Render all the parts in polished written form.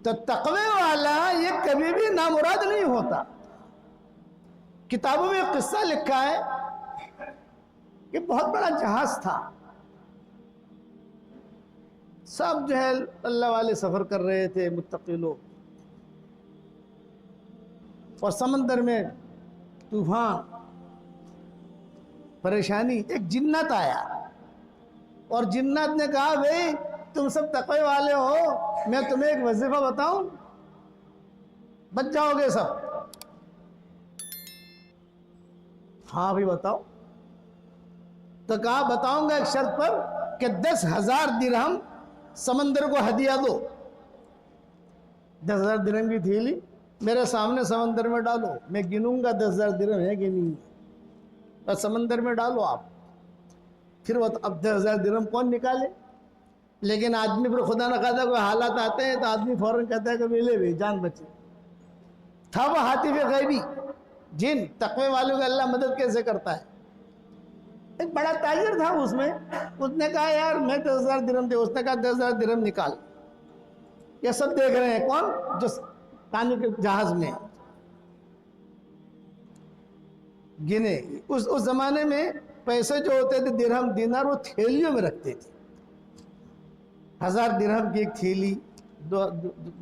تو تقوی والا یہ کبھی بھی نامراد نہیں ہوتا. کتابوں میں ایک قصہ لکھا ہے کہ بہت بڑا جہاز تھا، سب جو ہے اللہ والے سفر کر رہے تھے، متقی لوگ، اور سمندر میں طوفان، پریشانی. ایک جنات آیا اور جنات نے کہا بھئی تم سب تقوی والے ہو، میں تمہیں ایک وظیفہ بتاؤں، بچ جاؤ گے سب. ہاں بھی بتاؤ. تو کہا بتاؤں گا ایک شرط پر کہ 10,000 درہم سمندر کو ہدیہ دو. 10,000 درہم کی تھیلی میرے سامنے سمندر میں ڈالو، میں گنوں گا 10,000 درہم ہے کہ نہیں، بس سمندر میں ڈالو آپ. پھر وہ اب 10,000 درہم کون نکالے؟ لیکن آدمی پر خدا نہ خواستہ کوئی حالات آتے ہیں تو آدمی فوراً کہتا ہے کہ لے بھی جان بچے. تھا وہ حاطف غیبی جن، تقوی والوں کا اللہ مدد کیسے کرتا ہے. ایک بڑا تاجر تھا اس میں، اس نے کہا یار میں 10,000 درہم دے. اس نے کہا 10,000 درہم نکال. یہ سب دیکھ رہے ہیں کون؟ جو پانی کے جہاز میں گنے. اس زمانے میں پیسے جو ہوتے تھے درہم دینار وہ تھیلیوں میں رکھتے تھے. 1,000 درہم کی ایک تھیلی،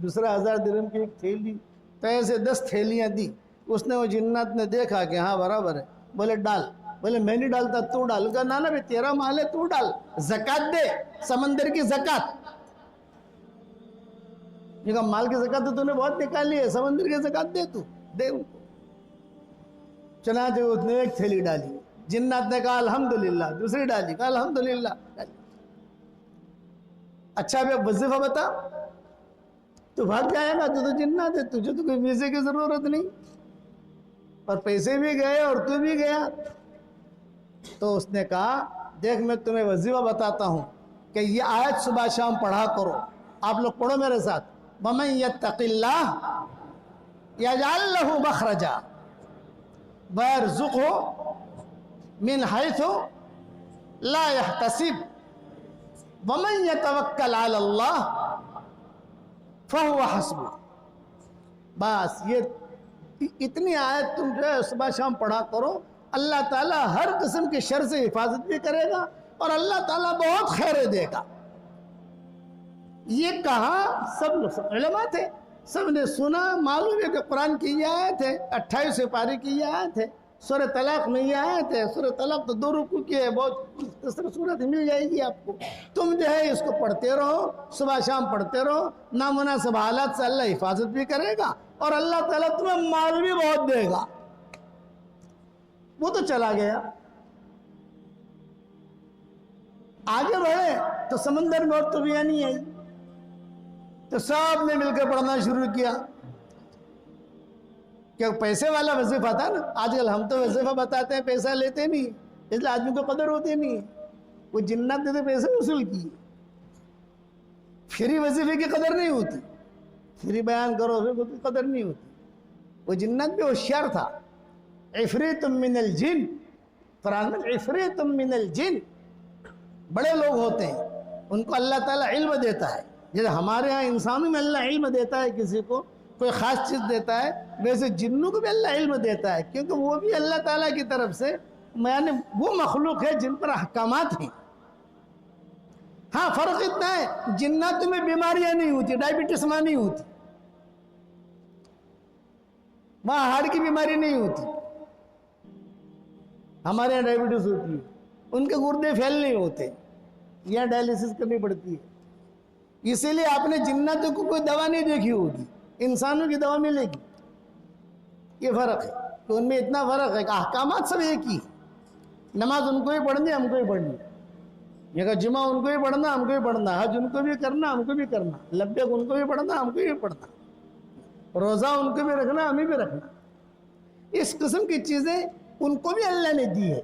دوسرا 1,000 درہم کی ایک تھیلی، تو ایسے 10 تھیلیاں دی. اس نے وہ جنات نے دیکھا کہ ہاں برابر ہے. بولے ڈال. بولے میں نہیں ڈالتا، تو ڈال. کہا نا بھائی تیرا مال ہے تو ڈال، زکات دے، سمندر کی زکات. یہ کہا مال کی زکات تو نے بہت نکالی ہے، سمندر کی زکات دے، تو دے ان کو. چنانچہ اس نے ایک تھیلی ڈالی. جنات نے کہا الحمدللہ. دوسری ڈالی، کہا الحمدللہ. اچھا بھی اب وظیفہ بتا. تو بھاگ جائے گا، تو جنات ہے، تجھے تو کوئی ویزے کی ضرورت نہیں، اور پیسے بھی گئے اور تو بھی گیا. تو اس نے کہا دیکھ میں تمہیں وظیفہ بتاتا ہوں کہ یہ آیت صبح شام پڑھا کرو. آپ لوگ پڑھو میرے ساتھ. وَمَن يَتَّقِ اللَّهَ يَجْعَلْ لَهُ مَخْرَجًا وَيَرْزُقْهُ مِنْ حَيْثُ لَا يَحْتَسِبُ وَمَن يَتَوَكَّلْ عَلَى اللَّهِ فَهُوَ حَسْبُهُ. بس یہ اتنی آیت تم جو ہے صبح شام پڑھا کرو. اللہ تعالیٰ ہر قسم کی شر سے حفاظت بھی کرے گا اور اللہ تعالیٰ بہت خیریں دے گا. یہ کہا سب علماء تھے، سب نے سنا. معلوم ہے کہ قرآن کی یہ آیت ہے، 28 پارے کی یہ آیت ہے. سورہ طلاق میں یہ آیت ہے. سورہ طلاق تو 2 رکوع کی ہے، بہت مختصر صورت مل جائے گی آپ کو. تم جو ہے اس کو پڑھتے رہو، صبح شام پڑھتے رہو. نامناسب حالات سے اللہ حفاظت بھی کرے گا اور اللہ تعالیٰ تمہیں مال بھی بہت دے گا. وہ تو چلا گیا. آگے بڑھے تو سمندر میں اور طوفان نہیں آئی، تو سب نے مل کر پڑھنا شروع کیا. کہ پیسے والا وظیفہ تھا نا. آج کل ہم تو وظیفہ بتاتے ہیں، پیسہ لیتے نہیں، اس لیے آدمی کو قدر ہوتی نہیں. وہ جنات نے تو پیسے وصول کیے. فری وظیفے کی قدر نہیں ہوتی، فری بیان کرو پھر کوئی قدر نہیں ہوتی. وہ جنات بھی ہوشیار تھا. عفریت من الجن، قرآن میں عفریت من الجن، بڑے لوگ ہوتے ہیں ان کو اللہ تعالیٰ علم دیتا ہے. جیسے ہمارے ہاں انسانوں میں اللہ علم دیتا ہے، کسی کو کوئی خاص چیز دیتا ہے، ویسے جنوں کو بھی اللہ علم دیتا ہے، کیونکہ وہ بھی اللہ تعالیٰ کی طرف سے یعنی وہ مخلوق ہے جن پر احکامات ہیں. ہاں فرق اتنا ہے جنات میں بیماریاں نہیں ہوتی، ڈائبٹیس وہاں نہیں ہوتی، وہاں ہارٹ کی بیماری نہیں ہوتی. ہمارے یہاں ڈائبٹیز ہوتی ہے، ان کے گردے پھیل نہیں ہوتے، یہاں ڈائلیسس کرنی پڑتی ہے. اسی لیے آپ نے جناتوں کو کوئی دوا نہیں دیکھی ہوگی، انسانوں کی دوا ملے گی. یہ فرق ہے کہ ان میں اتنا فرق ہے کہ احکامات سب ایک ہی. نماز ان کو بھی پڑھنی، ہم کو بھی پڑھنی. یہ کہ جمعہ ان کو بھی پڑھنا، ہم کو بھی پڑھنا. حج ان کو بھی کرنا، ہم کو بھی کرنا. لبیک ان کو بھی پڑھنا، ہم کو بھی پڑھنا. روزہ ان کو بھی رکھنا، ہمیں بھی رکھنا. اس قسم کی چیزیں ان کو بھی اللہ نے دی ہے.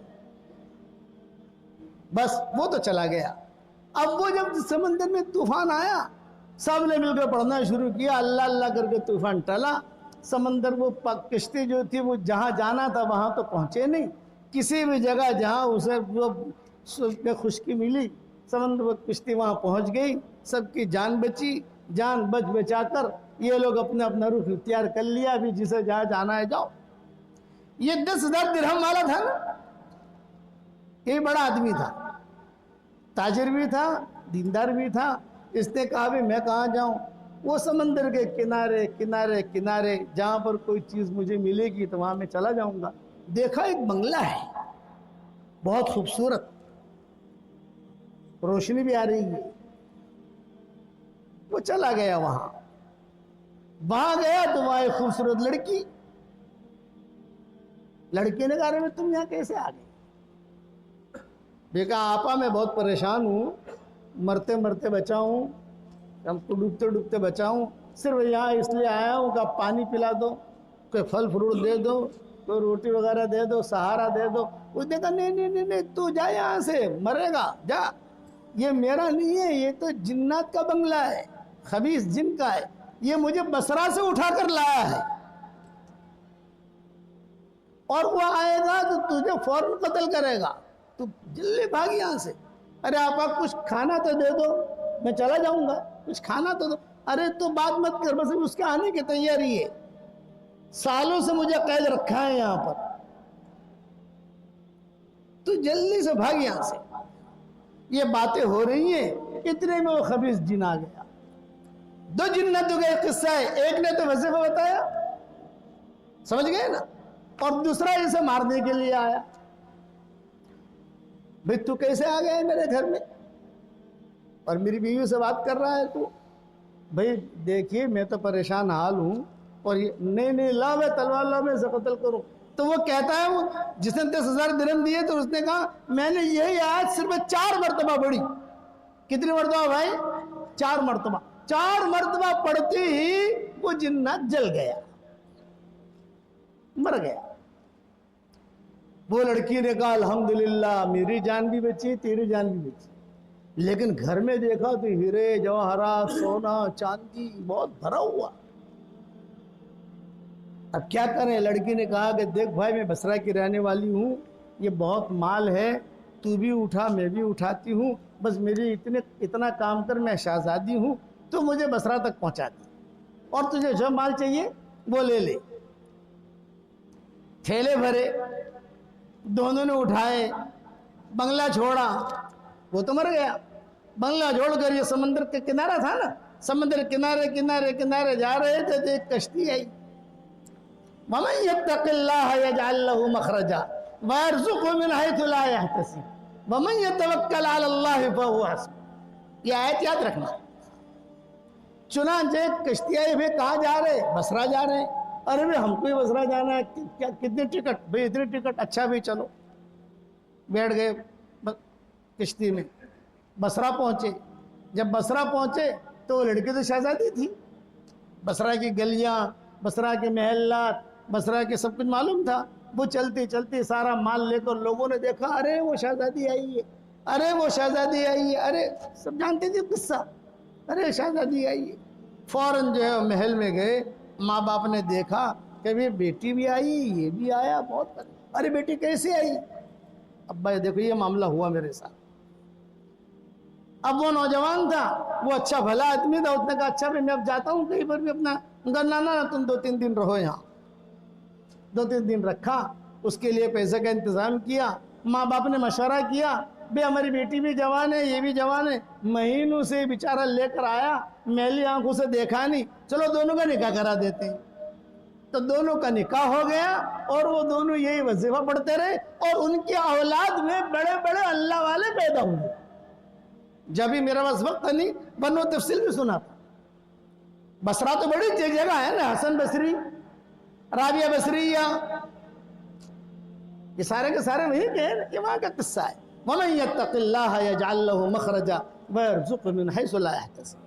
بس وہ تو چلا گیا. اب وہ جب سمندر میں طوفان آیا، سب نے مل کر پڑھنا شروع کیا. اللہ اللہ کر کے طوفان ٹلا. سمندر وہ کشتی جو تھی وہ جہاں جانا تھا وہاں تو پہنچے نہیں. کسی بھی جگہ جہاں اسے وہ خشکی ملی، سمندر وہ کشتی وہاں پہنچ گئی، سب کی جان بچی. جان بچ بچا کر یہ لوگ اپنا اپنا رخ اختیار کر لیا، ابھی جسے جہاں جانا ہے جاؤ۔ یہ 10,000 درہم والا تھا نا، یہ بڑا آدمی تھا، تاجر بھی تھا، دیندار بھی تھا۔ اس نے کہا بھی میں کہاں جاؤں، وہ سمندر کے کنارے کنارے کنارے جہاں پر کوئی چیز مجھے ملے گی تو وہاں میں چلا جاؤں گا۔ دیکھا ایک بنگلہ ہے بہت خوبصورت، روشنی بھی آ رہی ہے، وہ چلا گیا وہاں گیا تو وہاں ایک خوبصورت لڑکی نے کہا رہے تم یہاں کیسے آ گئے؟ کہا آپا میں بہت پریشان ہوں، مرتے مرتے بچا ہوں، ہم کو ڈوبتے ڈوبتے بچا ہوں، صرف یہاں اس لیے آیا ہوں کہ آپ پانی پلا دو، کوئی پھل فروٹ دے دو، کوئی روٹی وغیرہ دے دو، سہارا دے دو۔ وہ دیکھا نہیں تو جا یہاں سے، مرے گا جا، یہ میرا نہیں ہے، یہ تو جنات کا بنگلہ ہے، خبیث جن کا ہے، یہ مجھے بصرہ سے اٹھا کر لایا ہے، اور وہ آئے گا تو تجھے فوراً قتل کرے گا، تو جلدی بھاگ یہاں سے۔ ارے آپا کچھ کھانا تو دے دو، میں چلا جاؤں گا، کچھ کھانا تو دو۔ ارے تو بات مت کر، بس اس کے آنے کی تیاری ہے، سالوں سے مجھے قید رکھا ہے یہاں پر، تو جلدی سے بھاگ یہاں سے۔ یہ باتیں ہو رہی ہیں، اتنے میں وہ خبیث جن آ گیا۔ 2 جنتوں کا ایک قصہ ہے، ایک نے تو وظیفہ بتایا، سمجھ گئے نا، اور دوسرا اسے مارنے کے لیے آیا۔ بھئی تو کیسے آ گیا ہے میرے گھر میں اور میری بیوی سے بات کر رہا ہے تو؟ بھئی دیکھیے میں تو پریشان حال ہوں، اور یہ نہیں لا میں تلوار لا میں اسے قتل کروں۔ تو وہ کہتا ہے، وہ جس نے 10,000 درہم دیے تو اس نے کہا میں نے یہی آیت صرف 4 مرتبہ پڑھی۔ کتنی مرتبہ بھائی؟ 4 مرتبہ۔ 4 مرتبہ پڑھتے ہی وہ جنات جل گیا، مر گیا۔ وہ لڑکی نے کہا الحمدللہ میری جان بھی بچی، تیری جان بھی بچی، لیکن گھر میں دیکھا تو ہیرے جواہرات سونا چاندی بہت بھرا ہوا۔ اب کیا کریں؟ لڑکی نے کہا کہ دیکھ بھائی میں بصرہ کی رہنے والی ہوں، یہ بہت مال ہے، تو بھی اٹھا میں بھی اٹھاتی ہوں، بس میری اتنا کام کر، میں شہزادی ہوں، تو مجھے بصرہ تک پہنچا دی، اور تجھے جو مال چاہیے وہ لے لے۔ تھیلے بھرے، دونوں نے اٹھائے، بنگلہ چھوڑا، وہ تو مر گیا۔ بنگلہ چھوڑ کر یہ سمندر کے کنارہ تھا نا، سمندر کنارے کنارے کنارے جا رہے تھے تو ایک کشتی آئی۔ وَمَن يَتَّقِ اللَّهَ يَجْعَلْ لَهُ مَخْرَجًا وَيَرْزُقْهُ مِنْ حَيْثُ لَا يَحْتَسِبُ وَمَن يَتَوَكَّلْ عَلَى اللَّهِ فَهُوَ حَسْبُهُ۔ یہ آیت یاد رکھنا۔ چنانچہ کشتی آئی، بھی کہاں جا رہے؟ بصرہ جا رہے ہیں۔ ارے بھی ہم کو ہی بصرہ جانا ہے، کتنے ٹکٹ؟ بھئی اتنے ٹکٹ، اچھا بھی چلو۔ بیٹھ گئے کشتی میں، بصرہ پہنچے۔ جب بصرہ پہنچے تو وہ لڑکی تو شہزادی تھی، بصرہ کی گلیاں، بصرہ کے محلات، بصرہ کے سب کچھ معلوم تھا۔ وہ چلتی چلتی سارا مال لے کر، لوگوں نے دیکھا ارے وہ شہزادی آئی ہے، ارے وہ شہزادی آئی ہے، ارے سب جانتے تھے قصہ، ارے شہزادی آئی ہے۔ فوراً جو ہے محل میں گئے، ماں باپ نے دیکھا کہ بھی بیٹی بھی آئی، یہ بھی آیا، بہت ارے بیٹی کیسے آئی؟ ابا دیکھو یہ معاملہ ہوا میرے ساتھ۔ اب وہ نوجوان تھا، وہ اچھا بھلا آدمی تھا، اس نے کہا اچھا بھی میں اب جاتا ہوں کہیں پر بھی اپنا، نانا تم 2-3 دن رہو یہاں۔ 2-3 دن رکھا، اس کے لیے پیسے کا انتظام کیا۔ ماں باپ نے مشورہ کیا، بے ہماری بیٹی بھی جوان ہے، یہ بھی جوان ہے، مہینوں سے بیچارہ لے کر آیا، میلی آنکھوں سے دیکھا نہیں، چلو دونوں کا نکاح کرا دیتے ہیں۔ تو دونوں کا نکاح ہو گیا، اور وہ دونوں یہی وظیفہ پڑھتے رہے، اور ان کی اولاد میں بڑے بڑے اللہ والے پیدا ہوئے۔ جب ہی میرا بس وقت نہیں، ورنہ تفصیل بھی سنا تھا۔ بصرہ تو بڑی جگہ ہے نا، حسن بصری، رابعہ بصریہ، یہ سارے کے سارے وہی کہ یہ وہاں کا قصہ ہے۔ وَمَن يَتَّقِ اللَّهَ يَجْعَلْ لَهُ مَخْرَجًا وَيَرْزُقْهُ مِنْ حَيْثُ لَا يَحْتَسِبُ۔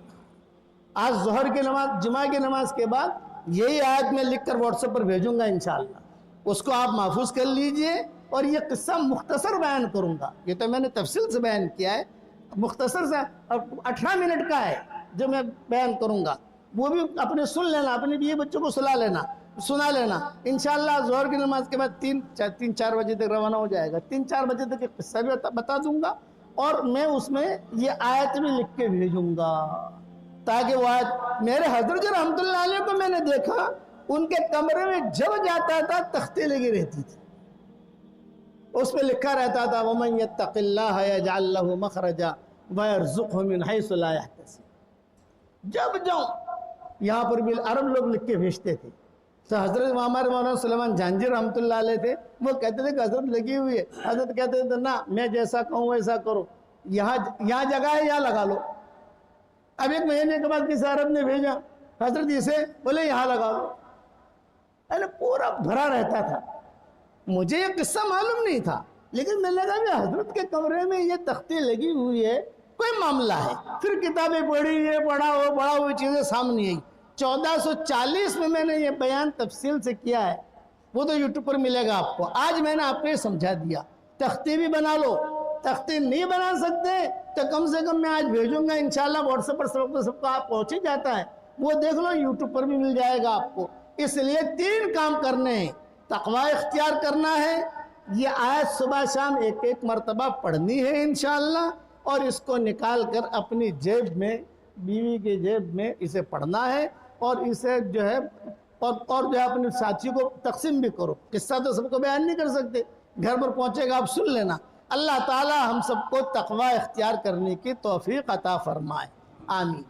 آج ظہر کی نماز، جمعہ کی نماز کے بعد یہی آیت میں لکھ کر واٹس ایپ پر بھیجوں گا انشاءاللہ، اس کو آپ محفوظ کر لیجئے، اور یہ قصہ مختصر بیان کروں گا، یہ تو میں نے تفصیل سے بیان کیا ہے، مختصر سے 18 منٹ کا ہے جو میں بیان کروں گا، وہ بھی اپنے سن لینا، اپنے بیوی بچوں کو سنا لینا انشاءاللہ۔ ظہر کی نماز کے بعد 3-4 بجے تک روانہ ہو جائے گا، 3-4 بجے تک ایک قصہ بھی بتا دوں گا، اور میں اس میں یہ آیت بھی لکھ کے بھیجوں گا۔ تاکہ وہ میرے حضرت رحمۃ اللہ علیہ کو میں نے دیکھا ان کے کمرے میں جب جاتا تھا تختی لگی رہتی تھی، اس پہ لکھا رہتا تھا وَمَن يَتَّقِ اللَّهَ يَجْعَلْ لَهُ مَخْرَجًا وَيَرْزُقْهُ مِنْ حَيْثُ لَا يَحْتَسِبُ۔ جب جاؤں یہاں پر بھی عرب لوگ لکھ کے بھیجتے تھے، تو حضرت ہمارے مولانا سلیمان جہانگیر رحمۃ اللہ علیہ تھے، وہ کہتے تھے کہ حضرت لگی ہوئی ہے، حضرت کہتے تھے نا میں جیسا کہوں ویسا کرو، یہاں جگہ ہے یہاں لگا لو۔ اب ایک مہینے کے بعد کسی عرب نے بھیجا حضرت اسے، بولے یہاں لگا لو، پورا بھرا رہتا تھا۔ مجھے یہ قصہ معلوم نہیں تھا، لیکن میں نے کہا کہ حضرت کے کمرے میں یہ تختی لگی ہوئی ہے، کوئی معاملہ ہے۔ پھر کتابیں پڑھی، یہ پڑھا وہ پڑھا، وہ چیزیں سامنے آئی۔ 1440 میں نے یہ بیان تفصیل سے کیا ہے، وہ تو یوٹیوب پر ملے گا آپ کو۔ آج میں نے آپ کو یہ سمجھا دیا، تختی بھی بنا لو، تختی نہیں بنا سکتے تو کم سے کم میں آج بھیجوں گا انشاءاللہ واٹس ایپ پر سب کو آپ پہنچ ہی جاتا ہے، وہ دیکھ لو، یوٹیوب پر بھی مل جائے گا آپ کو۔ اس لیے 3 کام کرنے ہیں، تقوی اختیار کرنا ہے، یہ آیت صبح شام ایک مرتبہ پڑھنی ہے انشاءاللہ، اور اس کو نکال کر اپنی جیب میں، بیوی کی جیب میں اسے پڑھنا ہے، اور اسے جو ہے اور جو ہے اپنے ساتھی کو تقسیم بھی کرو۔ قصہ تو سب کو بیان نہیں کر سکتے، گھر پر پہنچے گا آپ سن لینا۔ اللہ تعالی ہم سب کو تقوی اختیار کرنے کی توفیق عطا فرمائے، آمین۔